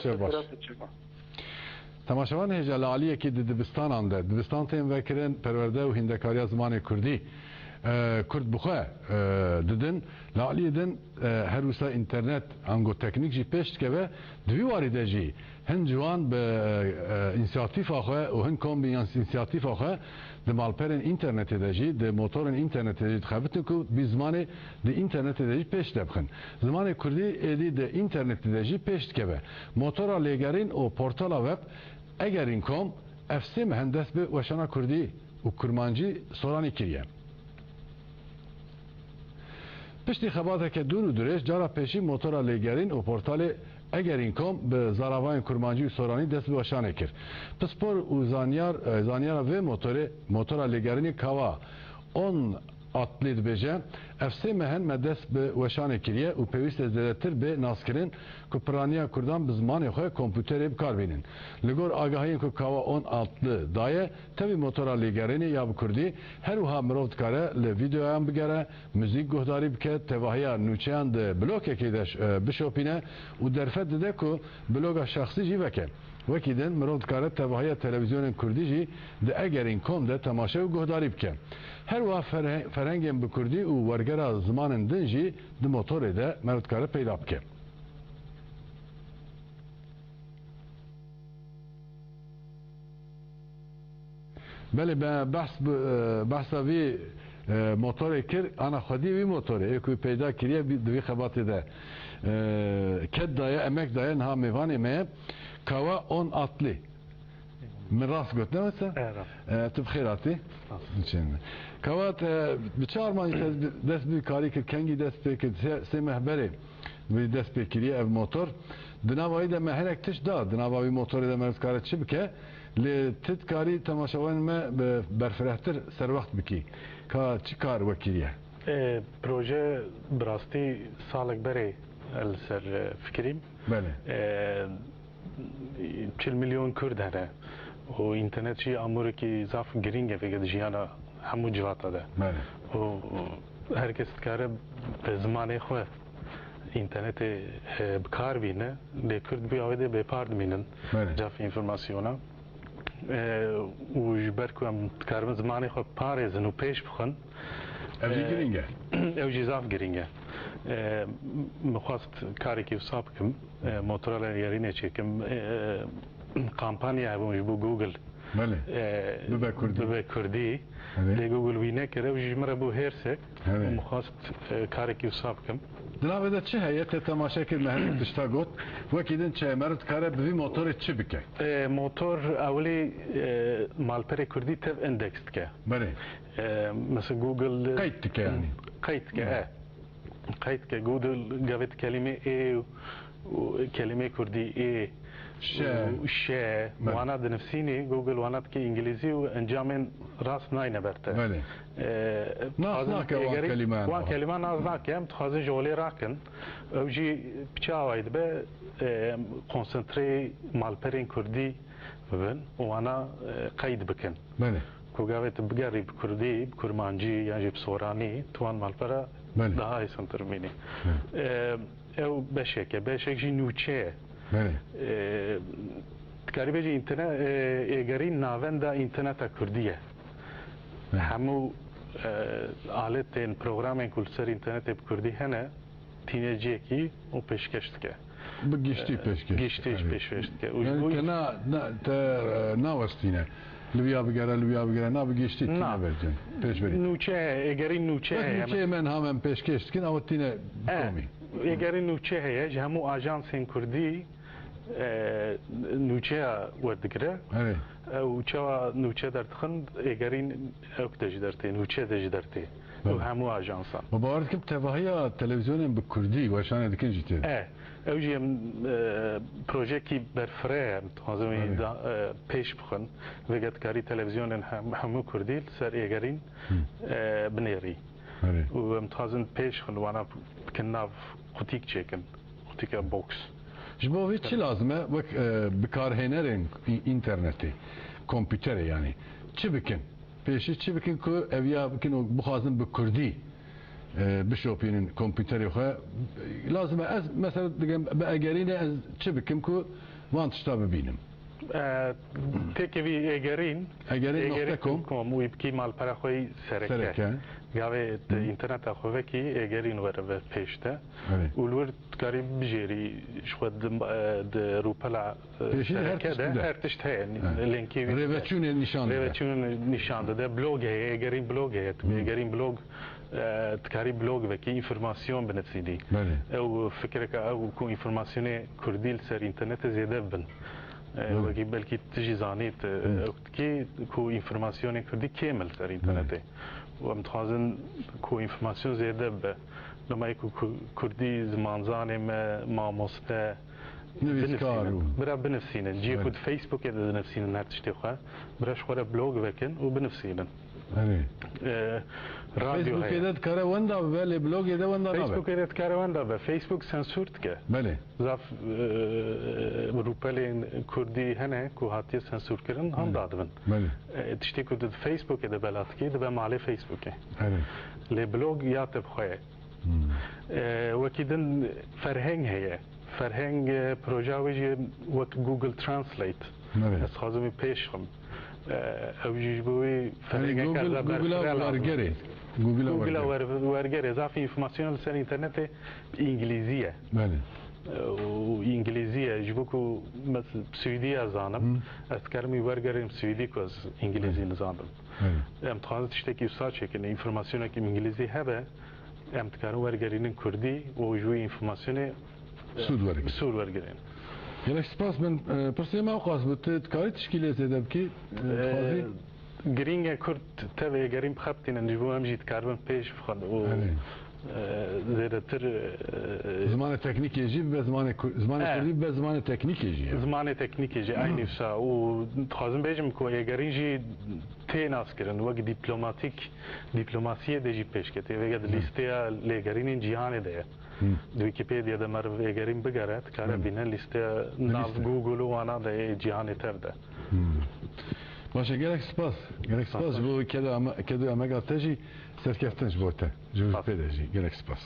باش تماشاوان هجا لالیه که دبستان آنده دبستان تیم وکرن پرورده و هندکاری زمان کردی کرد بخواه ددن لالیه دن هر وسا اینترنت انگو تکنیک جی پشت که به دوی وارده جی هن جوان به انسیاتیف آخواه و هن کام به انسیاتیف آخواه ده مالپرن اینترنت دجی ده موتورن اینترنت دجی خبرتن که بی زمان ده اینترنت دجی پشت بخن زمان کردی ایدی ده اینترنت دجی پشت که به موتورا لگرین و پورتال وب اگر این کام افسی مهندس به وشانا کردی و کرمانجی سورانی کریه پشتی خباته که دور و دورش جارا پیشی موتورا لگرین و پورتال اگر این کام به زاراوان کرمانجی و سورانی دست به وشانه کرد پس پر و زانیار و موتورا لگرینی کوا اون atlet beje efse mehen me dest bi weşanê kiriye û pêwîst ez zêdetir bê naskirin ku piraniya Kurdan bi zimanê xwe kompûterê bikarbînin. Li gor agahiyên ku kawa 10 atlı daye tevî motora lêgerênê ya bi Kurdî her wiha mirov dikare li vîdeoyan bigere, müzik guhdarî bike, tevahiya nûçeyan di blokekê de bişopîne û derfet dide ku bloga şexsî jî veke. Wekî din mirov dikare tevahiya televizyonên Kurdî jî di egerên kom de temaşe û guhdarî bike. Her wa ferengên bi Kurdî û wergera zimanên din jî di motorê de mirov dikare peyda bike. Belê me behsa vî motorê kir ana xwedî vî motorê ku peyda kiriye di vî xebatê de ket daye emek daye niha mêvanê me kava 10 atlı. من راست گفت نه مثلا؟ تو بخیر آتی؟ کاوات بچهار مانی دست بی کاری که کنگی دست بی که سه محبره بی دست بی کریه اف موتور دنابایی ده مهرک تش داد دنابایی موتوری ده مرز کاره چی بکه لی تد کاری تماشاوان ما برفرهتر سر وقت بکی که چی کار وکریه؟ پروژه براستی سالک بره سر فکریم بله 40 milyon Kurd hene o internet çi amuru ki zaf giringe ve jiyana hemu civata da o herkes kare be zamanê xwe internetê bikar bîne lê Kurd bi avê de bêpar dimînin caf informasyona û ji ber ku em dikarin zamanê xwe parêzin û pêş bixin ev jî giring e ew jî zaf giring e مخواست کاری که وساب کم موتورال یارینه چکم کامپانیا هبوش بو گوگل به کردی لی گوگل وینه کرده و جمره بو هرسک مخواست کاری که وساب کم دنابه ده چه هیت تماشا کرد مهنی دشتا گوت وکیدن چه مرد کاره بوی موتور چی بکه؟ موتور اولی مالپر کردی تف اندکست که بله مثل گوگل قید که یعنی قید که قید که گوگل گفت کلمه ای و کلمه کردی ای شه وانا دنفسینی گوگل وانا که انگلیسی و انجامن راست نای نبرته بله ناز ناکه وان کلمه ناز ناکه هم تخوازن جولی راکن او جی بچاواید به کنسنتری مالپرین کردی ببین وانا قید بکن بله کو گفت بگری بکردی بکرمانجی یعنی بسورانی توان مالپره daha iyi sanırım ev beşek jî nûçe dikarî internet êgerîn navenda interneta Kurdî ye hemû aletên programên ku li ser internetê bi Kurdî hene tîneciyekî û pêşkeş dike bi giştî pêşkeş dike nawestîne Lübya bigere na bigişti tine vercin peşberi. Nûçe egerî nûçe nûçe men hemen peşkeş dikin ama tine komi. Egerî nûçe heye ji hemû ajansên Kurdî nûçe werdigire. Evet. Ew çawa nûçe derdixin egerîn ew de jî dertê nûçe de jî dertê. Ew hemû ajansan. Babar dikim tevahiya televizyonên bi Kurdî weşanê dikin jî tê. Ew jî projeyekî berfirê dixwazin pêş bixin vegetkarî televizyonên hemû Kurdî li ser êgerîn binêrî û em dixwazin pêş bixin wana bikin nav qutik çêkin qutika box ji bo vê çi lazim e wek bikarhênerên internetê kompûterê yanî çi bikin pêşî çi bikin ku ev ya bikin û bixwazin bi Kurdî بشوپین کامپیوتری خو لازم از مثلا دیگه به اگرینه از چه بکم که وان تشتا ببینم تکوی اگرین نقطه کم و یبکی مال پر خوی سرکه گاوه اینترنت خواه کی اگرین وره به پیشته اولور کاری بجری شود روپلا سرکه ده هر تشت هی لینکی روچون نشان داده بلوگ هی اگرین بلوگ هی اگرین بلوگ تکاری بلوگ وکی انفرماسیون بنفسیدی او فکر که او کو انفرماسیون کردیل سر اینترنت زیاده بن وکی بلکی تجی زانیت کی کو انفرماسیون کردی کامل سر اینترنته و متخازن کو انفرماسیون زیاده به لما یکو کردی زمانزانه ما مسته برا بنفسینن جی خود فیسبوک یه بنفسینن هر تشتی خواه براش خوره بلوگ وکن و بنفسینن فیسبوک ایدت کاره وندا ولی بلوگ ایده وندا نبه فیسبوک ایدت کاره وندا به فیسبوک سنسورت که بله زاف روپلین کردی هنه که هاتی سنسور کردن هم دادن بله تشتی که داد فیسبوک ایده بلات که ده به مالی فیسبوکه لی بلوگ یاتب خواه وکیدن فرهنگ هیه فرهنگ پروژه وک گوگل ترانسلیت از خازمی پیش خم اوجیش بوی فرهنگ کرده ورگره گوگل ورگره اضافه انفرماسیون سر اینترنت انگلیزیه بله و انگلیزیه جبو که مثل سویدی از آنم از کرمی ورگریم سویدی که از انگلیزی نزاندم امتحانات تشتکی استاد چکن انفرماسیون که انگلیزی هبه امتحان ورگرین کردی و جوی انفرماسیون سود ورگرین یک سپاس من پرسیم اوقات بود کاری تشکیل زده بکی گرینگ کرد تابع گریم خبتین انجبو هم جیت کاربن پیش بخواد و زیاده تر زمان تکنیکی جی به زمان کردی به زمان تکنیکی جی زمان تکنیکی جی aynı فسا و خازم بیجم که گرینگ جی تی ناس کردن وقت دیپلماسیه دیجی پیش کتی وقت لیسته لگرین جهان ده ویکیپیدیا ده مر وگرین بگرد کار بینه لیسته ناو گوگل و آنها ده جهان تر ده باشه گرک سپاس بو کدو امگا تجی سرکفتنش بوده جوز پیده جی گرک سپاس